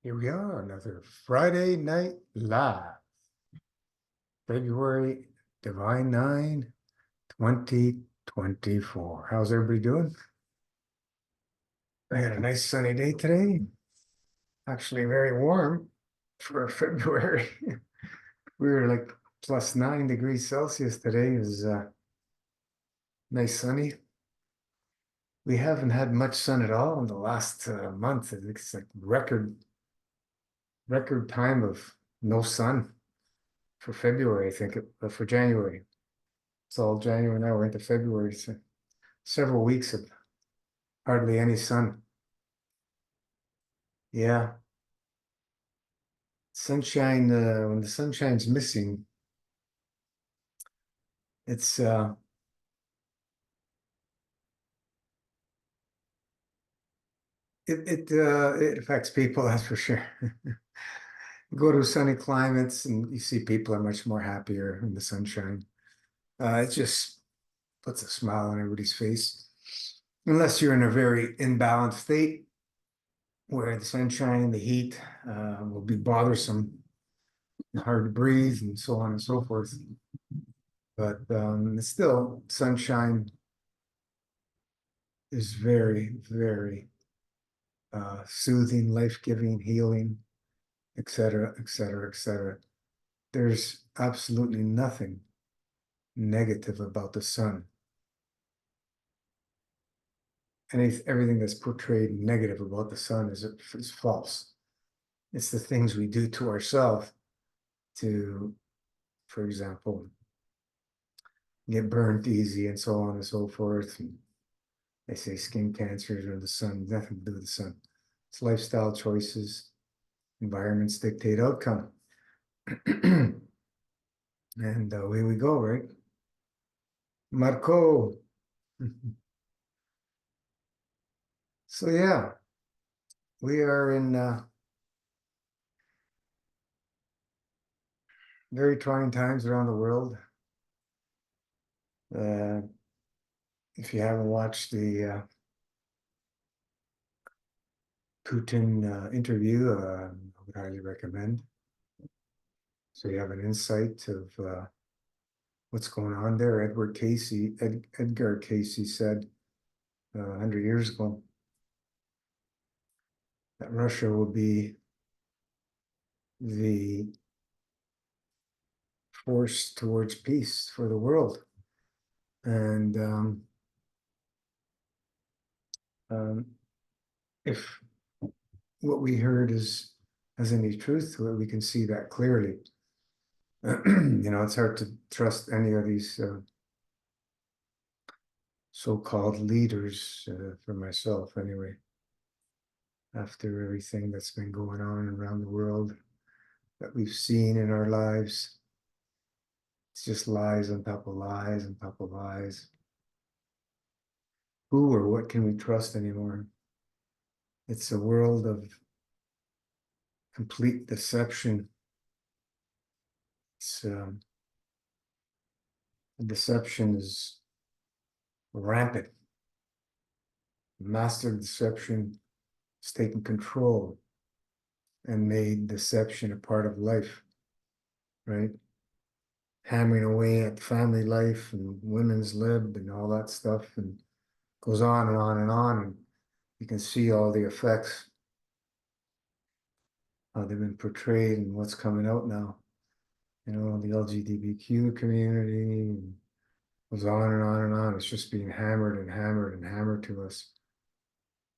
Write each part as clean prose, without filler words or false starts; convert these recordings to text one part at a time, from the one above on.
Here we are, another Friday Night Live, February Divine 9, 2024. How's everybody doing? I had a nice sunny day today. Actually, very warm for February. We were like plus 9 degrees Celsius today. It was nice sunny. We haven't had much sun at all in the last month. It's like record time of no sun for February, I think, for January. It's all January now. We're into February. So several weeks of hardly any sun. Yeah, sunshine. When the sunshine's missing, it's it affects people. That's for sure. Go to sunny climates, and you see people are much more happier in the sunshine. It just puts a smile on everybody's face, unless you're in a very imbalanced state where the sunshine and the heat will be bothersome, hard to breathe, and so on and so forth. But it's still, sunshine is very, very soothing, life-giving, healing, etc., etc., etc. There's absolutely nothing negative about the sun. Everything that's portrayed negative about the sun is false. It's the things we do to ourselves to, for example, get burnt easy and so on and so forth. And they say skin cancers or the sun, nothing to do with the sun. It's lifestyle choices, environments dictate outcome. And away we go, right? Marco. So yeah, we are in very trying times around the world. If you haven't watched the Putin interview, I would highly recommend. So you have an insight of what's going on there. Edgar Casey said 100 years ago that Russia will be the force towards peace for the world. And if what we heard has any truth to it, we can see that clearly. It's hard to trust any of these so-called leaders, for myself anyway, after everything that's been going on around the world that we've seen in our lives. It's just lies on top of lies on top of lies. Who or what can we trust anymore? It's a world of complete deception. It's deception is rampant. Master deception has taken control and made deception a part of life, right? Hammering away at family life and women's lib and all that stuff, and goes on and on and on. And you can see all the effects, how they've been portrayed and what's coming out now. The LGBTQ community, and goes on and on and on. It's just being hammered and hammered and hammered to us.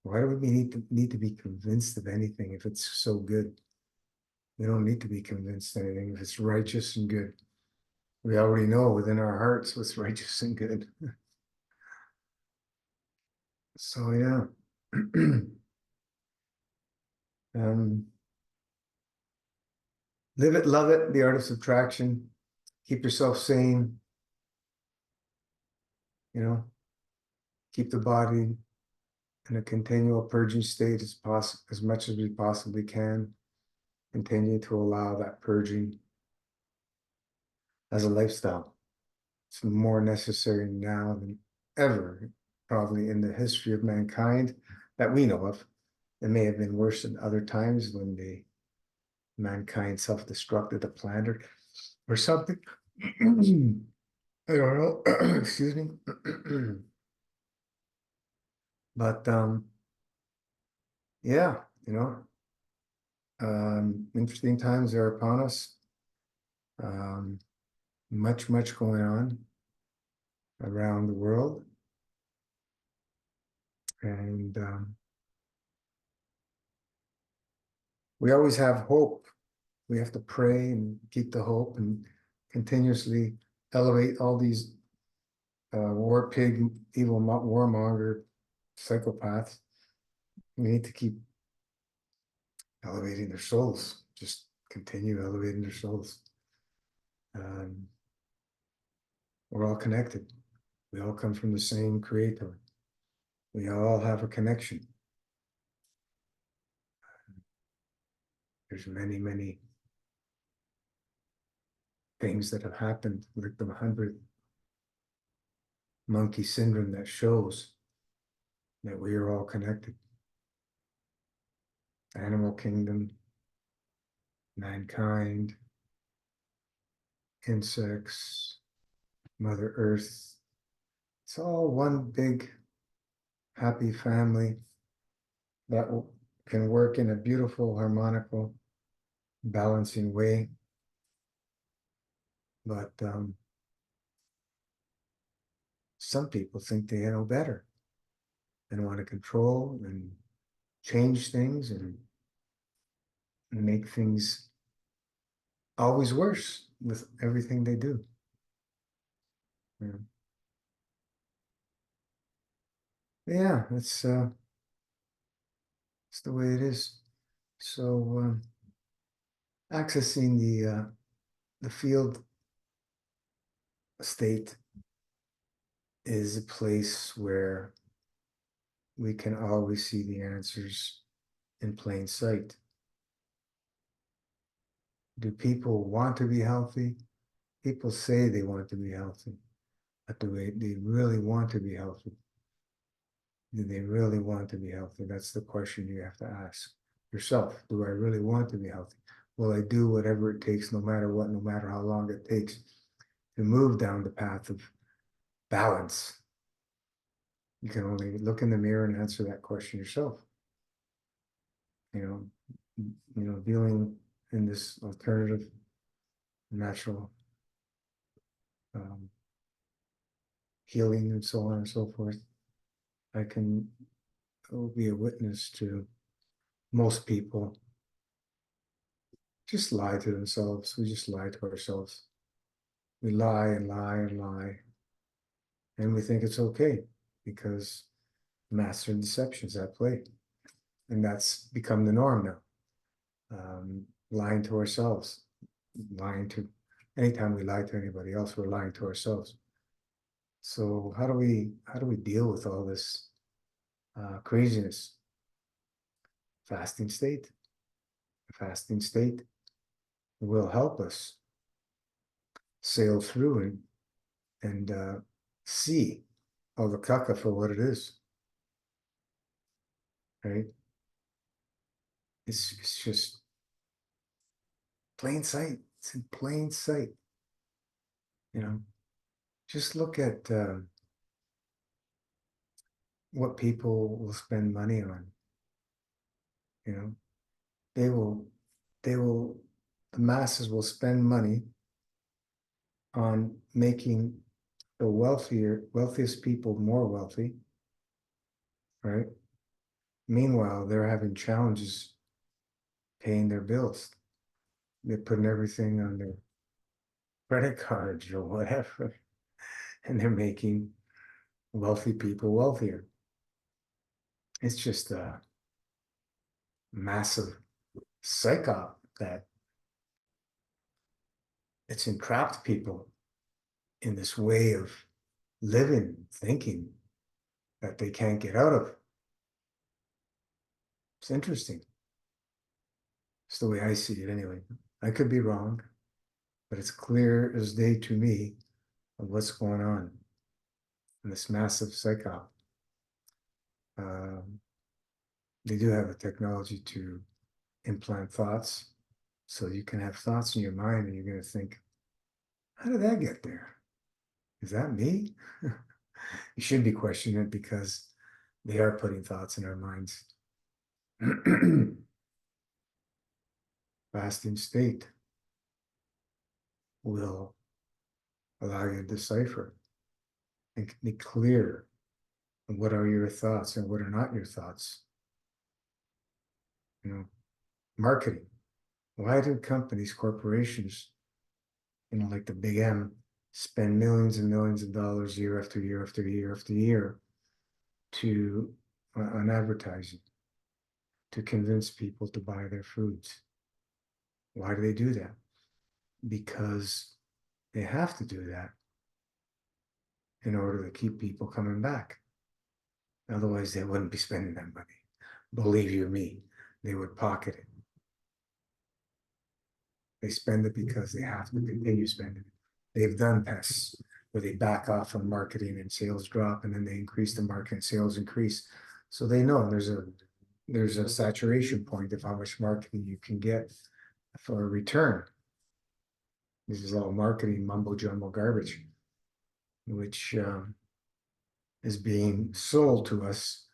Why do we need to be convinced of anything if it's so good? We don't need to be convinced of anything if it's righteous and good. We already know within our hearts what's righteous and good. So yeah. Live it, love it, the art of subtraction. Keep yourself sane. Keep the body in a continual purging state as much as we possibly can. Continue to allow that purging as a lifestyle. It's more necessary now than ever, probably in the history of mankind that we know of. It may have been worse than other times when mankind self-destructed the planet or something. I don't know. Excuse me. But yeah, interesting times are upon us. Um, much going on around the world, and we always have hope. We have to pray and keep the hope and continuously elevate all these war pig, evil warmonger psychopaths. We need to keep elevating their souls. Just continue elevating their souls. Um, we're all connected. We all come from the same creator. We all have a connection. There's many things that have happened, like the 100 monkey syndrome, that shows that we are all connected. Animal kingdom, mankind, insects, Mother Earth. It's all one big happy family that can work in a beautiful, harmonical, balancing way. But some people think they know better and want to control and change things and make things always worse with everything they do. Yeah, yeah, it's the way it is. So accessing the field state is a place where we can always see the answers in plain sight. Do people want to be healthy? People say they want to be healthy, but do they really want to be healthy? Do they really want to be healthy? That's the question you have to ask yourself. Do I really want to be healthy? Will I do whatever it takes, no matter what, no matter how long it takes, to move down the path of balance? You can only look in the mirror and answer that question yourself. Dealing in this alternative, natural healing and so on and so forth. I can be a witness to most people just lie to themselves. We just lie to ourselves. We lie and lie and lie. And we think it's okay because master deception's at play. And that's become the norm now. Lying to ourselves, anytime we lie to anybody else, we're lying to ourselves. So how do we deal with all this craziness? Fasting state. Fasting state will help us sail through and see all the caca for what it is. Right? It's just plain sight. It's in plain sight. Just look at what people will spend money on. You know, they will, they will, the masses will spend money on making the wealthiest people more wealthy, right? Meanwhile, they're having challenges paying their bills. They're putting everything on their credit cards or whatever, and they're making wealthy people wealthier. It's just a massive psyop that it's entrapped people in this way of living, thinking that they can't get out of. It's interesting. It's the way I see it anyway. I could be wrong, but it's clear as day to me of what's going on in this massive psyop. Um, They do have a technology to implant thoughts. So you can have thoughts in your mind and you're going to think, how did that get there? Is that me? You should be questioning it because they are putting thoughts in our minds. Fasting state will allow you to decipher and be clear on what are your thoughts and what are not your thoughts. You know, marketing. Why do companies, corporations, like the big M, spend millions and millions of dollars year after year after year after year to on advertising to convince people to buy their foods? Why do they do that? Because they have to do that in order to keep people coming back. Otherwise, they wouldn't be spending that money. Believe you me, they would pocket it. They spend it because they have to continue spending it. They've done tests where they back off on marketing and sales drop, and then they increase the market and sales increase. So they know there's a saturation point of how much marketing you can get for a return. This is all marketing mumbo jumbo garbage, which is being sold to us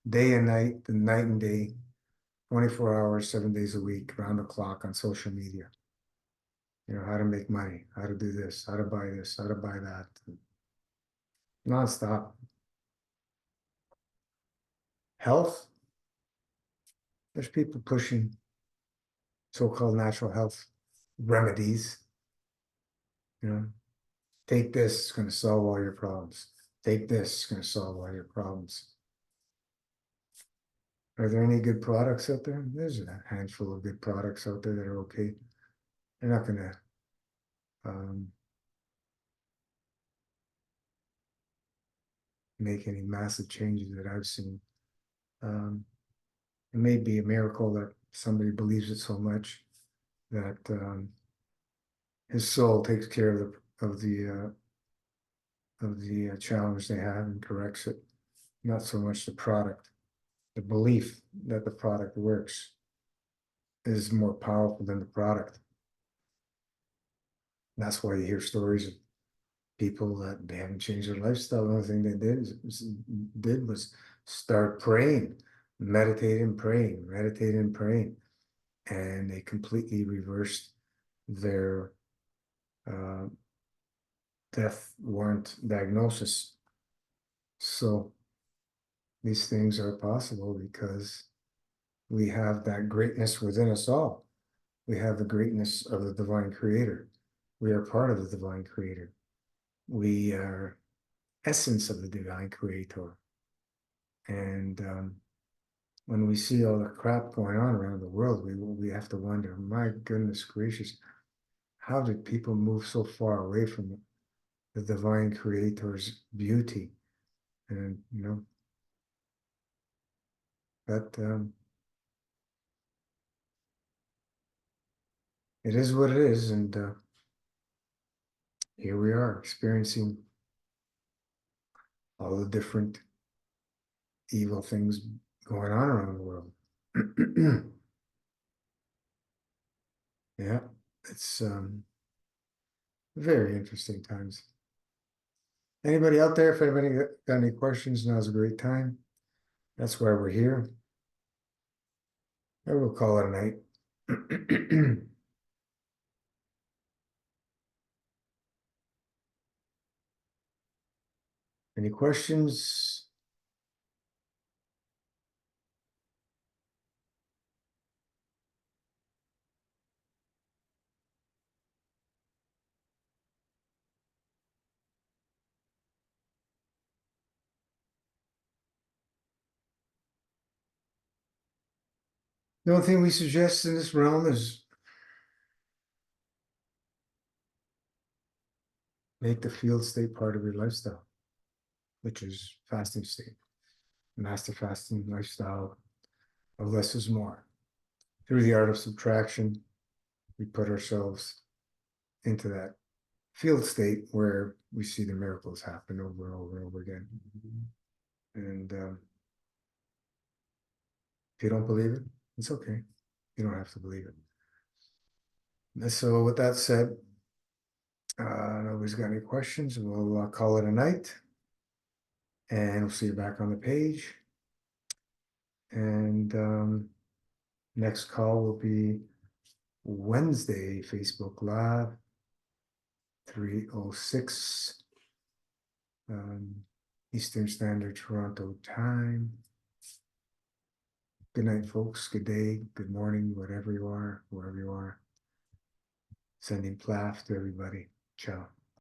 day and night, the night and day, 24 hours, 7 days a week, round the clock on social media. How to make money, how to do this, how to buy this, how to buy that, nonstop. Health, there's people pushing so-called natural health remedies. Take this, it's going to solve all your problems. Take this, it's going to solve all your problems. Are there any good products out there? There's a handful of good products out there that are okay. They're not going to make any massive changes that I've seen. It may be a miracle that somebody believes it so much that his soul takes care of the challenge they have and corrects it. Not so much the product. The belief that the product works is more powerful than the product. And that's why you hear stories of people that they haven't changed their lifestyle. The only thing they did was start praying, meditating, praying, and they completely reversed their death warrant diagnosis. So these things are possible because we have that greatness within us all. We have the greatness of the divine creator. We are part of the divine creator. We are essence of the divine creator. And when we see all the crap going on around the world, we have to wonder, my goodness gracious, how did people move so far away from the divine creator's beauty? And that it is what it is, and here we are experiencing all the different evil things going on around the world. Yeah, it's very interesting times. Anybody out there, if anybody got any questions, now's a great time. That's why we're here. I will call it a night. Any questions? The only thing we suggest in this realm is make the field state part of your lifestyle, which is fasting state, master fasting lifestyle of less is more. Through the art of subtraction, we put ourselves into that field state where we see the miracles happen over and over and over again. And If you don't believe it, it's okay. You don't have to believe it. So with that said, nobody's got any questions. We'll call it a night. And we'll see you back on the page. And next call will be Wednesday, Facebook Live, 3:06 Eastern Standard Toronto time. Good night, folks. Good day, good morning, whatever you are, wherever you are. Sending plaff to everybody. Ciao.